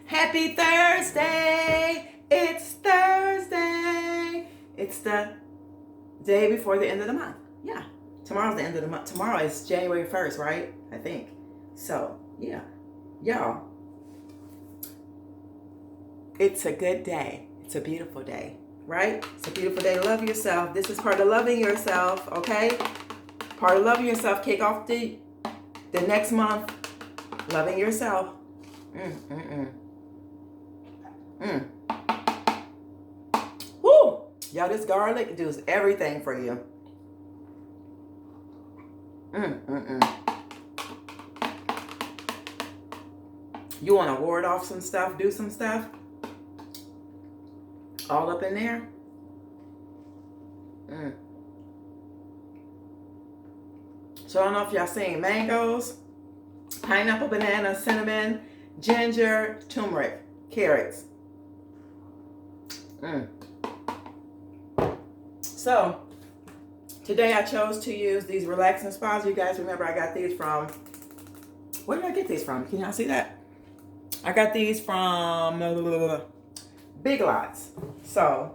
Happy Thursday! It's Thursday. It's the day before the end of the month. Yeah, tomorrow's the end of the month. Tomorrow is January 1st, right? I think. So, yeah. Y'all, it's a good day. It's a beautiful day, right? It's a beautiful day. Love yourself. This is part of loving yourself, okay? Part of loving yourself. Kick off the next month. Loving yourself. Woo! Y'all, this garlic does everything for you. You want to ward off some stuff, do some stuff? All up in there? So I don't know if y'all seen mangoes, pineapple, banana, cinnamon, ginger, turmeric, carrots. So today I chose to use these relaxing spas. You guys remember I got these from, where did I get these from? Can y'all see that? I got these from Big Lots. So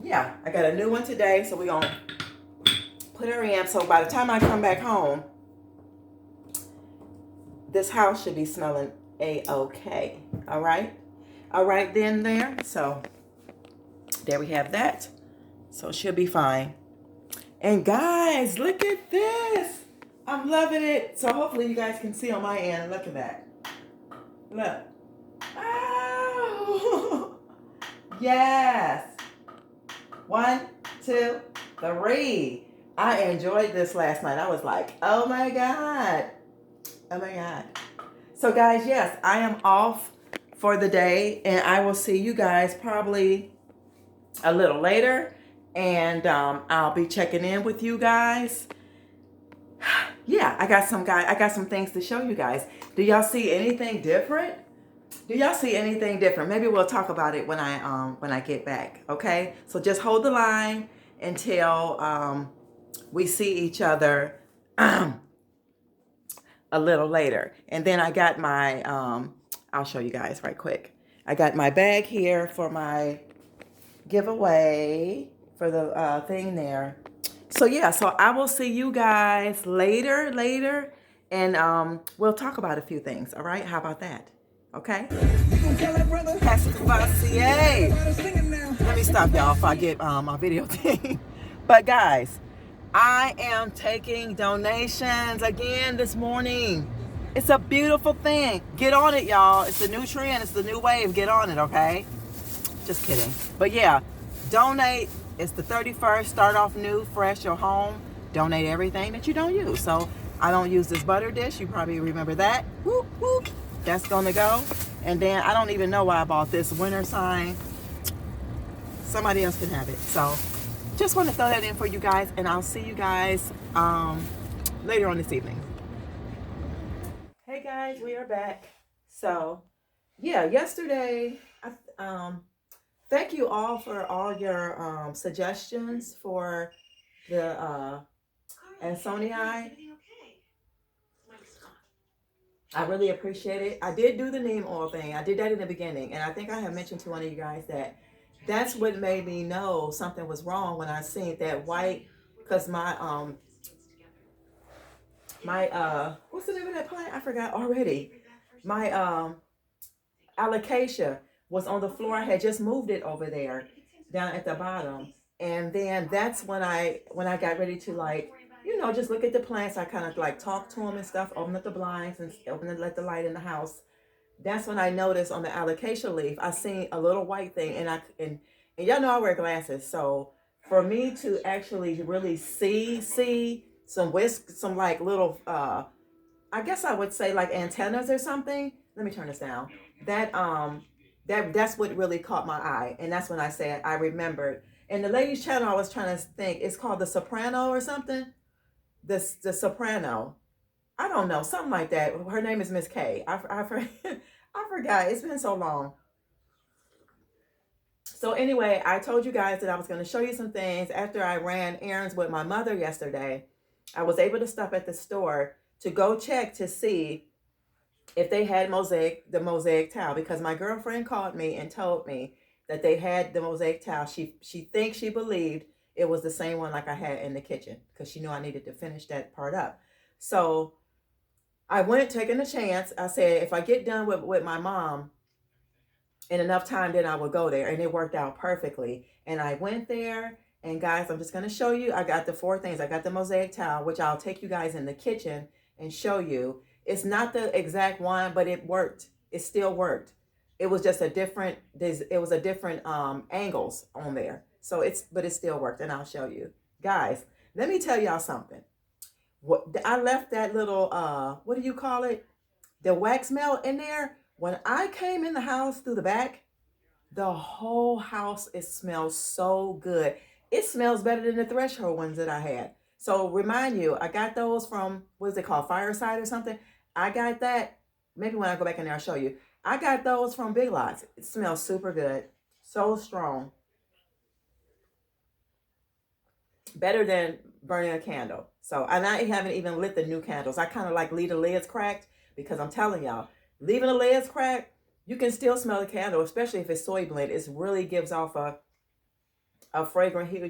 yeah, I got a new one today. So we're going to put her in. So by the time I come back home, this house should be smelling A-okay. All right. All right then there. So there we have that. So it should be fine. And guys, look at this. I'm loving it. So hopefully you guys can see on my end. Look at that. Look. Oh. Yes. 1, 2, 3. I enjoyed this last night. I was like, oh my God. Oh my God. So guys, yes, I am off for the day. And I will see you guys probably a little later. And I'll be checking in with you guys. Yeah, I got some things to show you guys. Do y'all see anything different? Do y'all see anything different? Maybe we'll talk about it when I get back. Okay? So just hold the line until we see each other a little later. And then I got my I'll show you guys right quick. I got my bag here for my giveaway for the thing there. So yeah, so I will see you guys later, and we'll talk about a few things. All right, how about that? Okay. Pastor Cavassier. Let me stop y'all if I get my video thing. But guys, I am taking donations again this morning. It's a beautiful thing. Get on it, y'all. It's the new trend. It's the new wave. Get on it, okay? Just kidding. But yeah, donate. It's the 31st. Start off new, fresh, your home. Donate everything that you don't use. So I don't use this butter dish. You probably remember that. Whoop, whoop. That's going to go. And then I don't even know why I bought this winter sign. Somebody else can have it. So just want to throw that in for you guys. And I'll see you guys later on this evening. Hey guys, we are back. So yeah, yesterday, thank you all for all your suggestions for the Ansonii. I really appreciate it. I did do the neem oil thing. I did that in the beginning, and I think I have mentioned to one of you guys that that's what made me know something was wrong when I seen that white, because my what's the name of that plant? I forgot already. My alocasia was on the floor. I had just moved it over there down at the bottom. And then that's when I got ready to, like, you know, just look at the plants. I kind of like talk to them and stuff, open up the blinds and let the light in the house. That's when I noticed on the alocasia leaf, I seen a little white thing, and y'all know I wear glasses. So for me to actually really see some like little, I guess I would say like antennas or something. Let me turn this down. That's what really caught my eye. And that's when I said, I remembered. And the lady's channel, I was trying to think, it's called The Soprano or something. The Soprano. I don't know, something like that. Her name is Miss K. I forgot. It's been so long. So anyway, I told you guys that I was going to show you some things. After I ran errands with my mother yesterday, I was able to stop at the store to go check to see if they had the mosaic tile, because my girlfriend called me and told me that they had the mosaic tile. She believed it was the same one like I had in the kitchen, because she knew I needed to finish that part up. So I went taking a chance. I said, if I get done with my mom in enough time, then I will go there. And it worked out perfectly. And I went there, and guys, I'm just going to show you. I got the 4 things. I got the mosaic tile, which I'll take you guys in the kitchen and show you. It's not the exact one, but it worked. It still worked. It was just a different angles on there. So but it still worked, and I'll show you. Guys, let me tell y'all something. I left that little, what do you call it? The wax melt in there. When I came in the house through the back, the whole house, it smells so good. It smells better than the Threshold ones that I had. So remind you, I got those from, what is it called? Fireside or something. I got that. Maybe when I go back in there, I'll show you. I got those from Big Lots. It smells super good. So strong. Better than burning a candle. So, and I haven't even lit the new candles. I kind of like leave the lids cracked, because I'm telling y'all, leaving the lids cracked, you can still smell the candle, especially if it's soy blend. It really gives off a fragrant hue.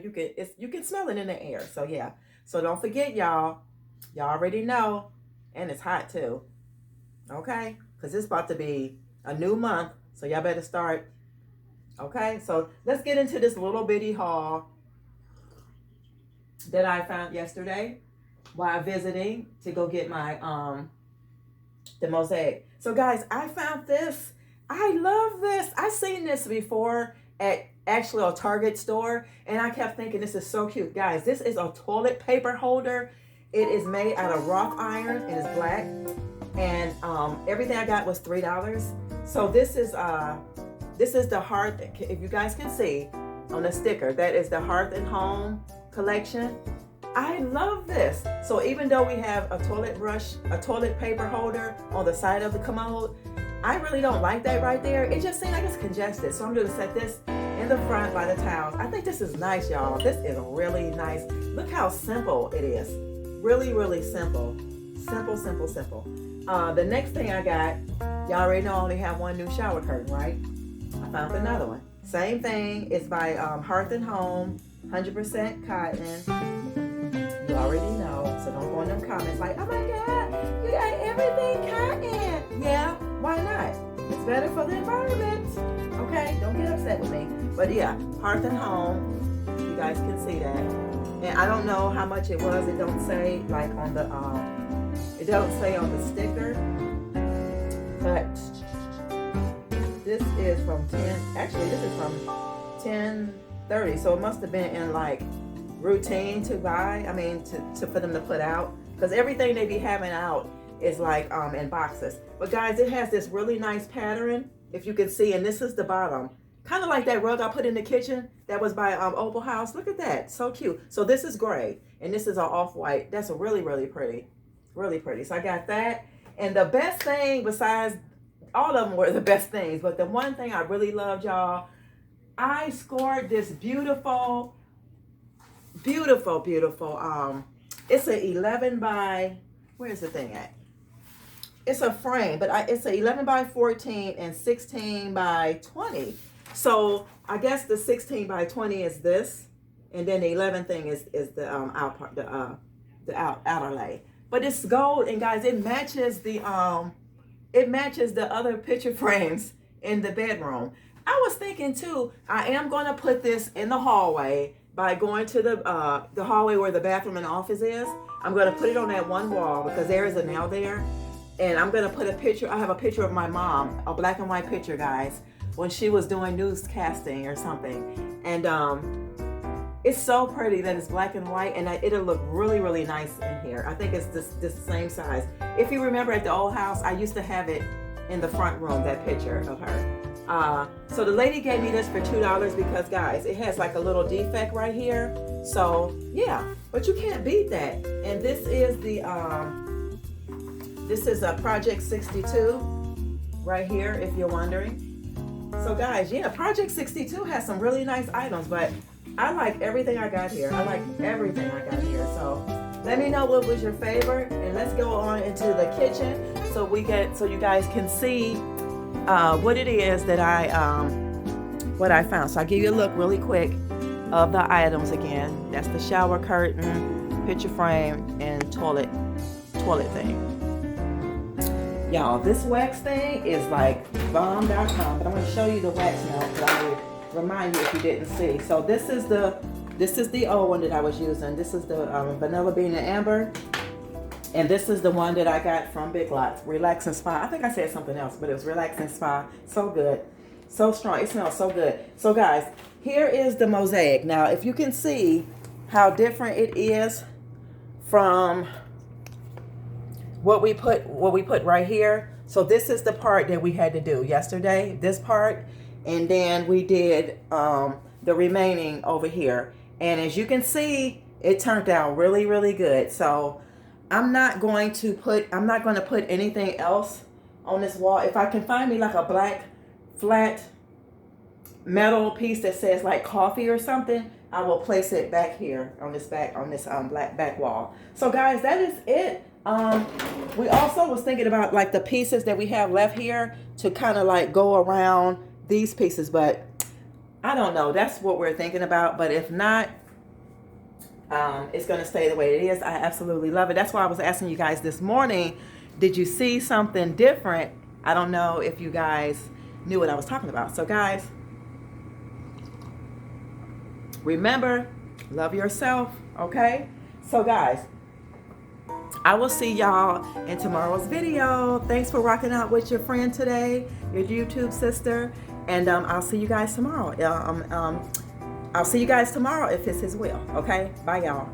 You can smell it in the air. So yeah. So don't forget, y'all. Y'all already know. And it's hot too. Okay? Because it's about to be a new month. So y'all better start. Okay? So let's get into this little bitty haul that I found yesterday while visiting to go get my the mosaic. So guys, I found this. I love this. I've seen this before at actually a Target store, and I kept thinking this is so cute. Guys, this is a toilet paper holder. It is made out of wrought iron and it's black. And everything I got was $3. So this is the Hearth, if you guys can see on the sticker, that is the Hearth and Home collection. I love this. So even though we have a toilet paper holder on the side of the commode, I really don't like that right there. It just seems like it's congested. So I'm going to set this in the front by the towels. I think this is nice, y'all. This is really nice. Look how simple it is. Really, really simple. Simple, simple, simple. The next thing I got, y'all already know I only have one new shower curtain, right? I found another one. Same thing. It's by Hearth and Home, 100% cotton. You already know, so don't go in them comments like, oh my God, you got everything cotton. Yeah, why not? It's better for the environment. Okay, don't get upset with me. But yeah, Hearth and Home, you guys can see that. And I don't know how much it was. It don't say like on the it don't say on the sticker. But this is from 10. Actually, this is from 10:30. So it must have been in like routine to buy. I mean, to for them to put out, because everything they be having out is like in boxes. But guys, it has this really nice pattern, if you can see, and this is the bottom. Kind of like that rug I put in the kitchen that was by Opal House. Look at that, so cute. So this is gray, and this is an off-white. That's a really, really pretty, really pretty. So I got that. And the best thing, besides all of them were the best things, but the one thing I really loved, y'all, I scored this beautiful, beautiful, beautiful, it's an 11 by, where's the thing at? It's a frame, but it's an 11 by 14 and 16 by 20. So I guess the 16 by 20 is this, and then the 11 thing is the out part, the outer lay. But it's gold, and guys, it matches the other picture frames in the bedroom. I was thinking too, I am going to put this in the hallway by going to the hallway where the bathroom and office is. I'm going to put it on that one wall because there is a nail there. And I'm going to put a picture. I have a picture of my mom, a black and white picture, guys, when she was doing newscasting or something. And it's so pretty that it's black and white, and it'll look really, really nice in here. I think it's this same size. If you remember at the old house, I used to have it in the front room, that picture of her. So the lady gave me this for $2 because, guys, it has like a little defect right here. So yeah, but you can't beat that. And this is the this is a Project 62 right here, if you're wondering. So guys, yeah, Project 62 has some really nice items, but I like everything I got here. I like everything I got here. So let me know what was your favorite, and let's go on into the kitchen so you guys can see what it is that what I found. So I'll give you a look really quick of the items again. That's the shower curtain, picture frame, and toilet thing. Y'all, this wax thing is like bomb.com, but I'm going to show you the wax now because I will remind you if you didn't see. So this is the old one that I was using. This is the vanilla bean and amber, and this is the one that I got from Big Lots, Relax and Spa. I think I said something else, but it was Relax and Spa. So good, so strong. It smells so good. So guys, here is the mosaic. Now, if you can see how different it is from what we put right here. So this is the part that we had to do yesterday, this part, and then we did the remaining over here. And as you can see, it turned out really, really good. So I'm not going to put anything else on this wall. If I can find me like a black flat metal piece that says like coffee or something, I will place it back here on this black back wall. So guys, that is it. We also was thinking about like the pieces that we have left here to kind of like go around these pieces, but I don't know. That's what we're thinking about. But if not, it's going to stay the way it is. I absolutely love it. That's why I was asking you guys this morning, did you see something different? I don't know if you guys knew what I was talking about. So guys, remember, love yourself, okay? So guys, I will see y'all in tomorrow's video. Thanks for rocking out with your friend today, your YouTube sister. And I'll see you guys tomorrow. I'll see you guys tomorrow if it's his will. Okay? Bye, y'all.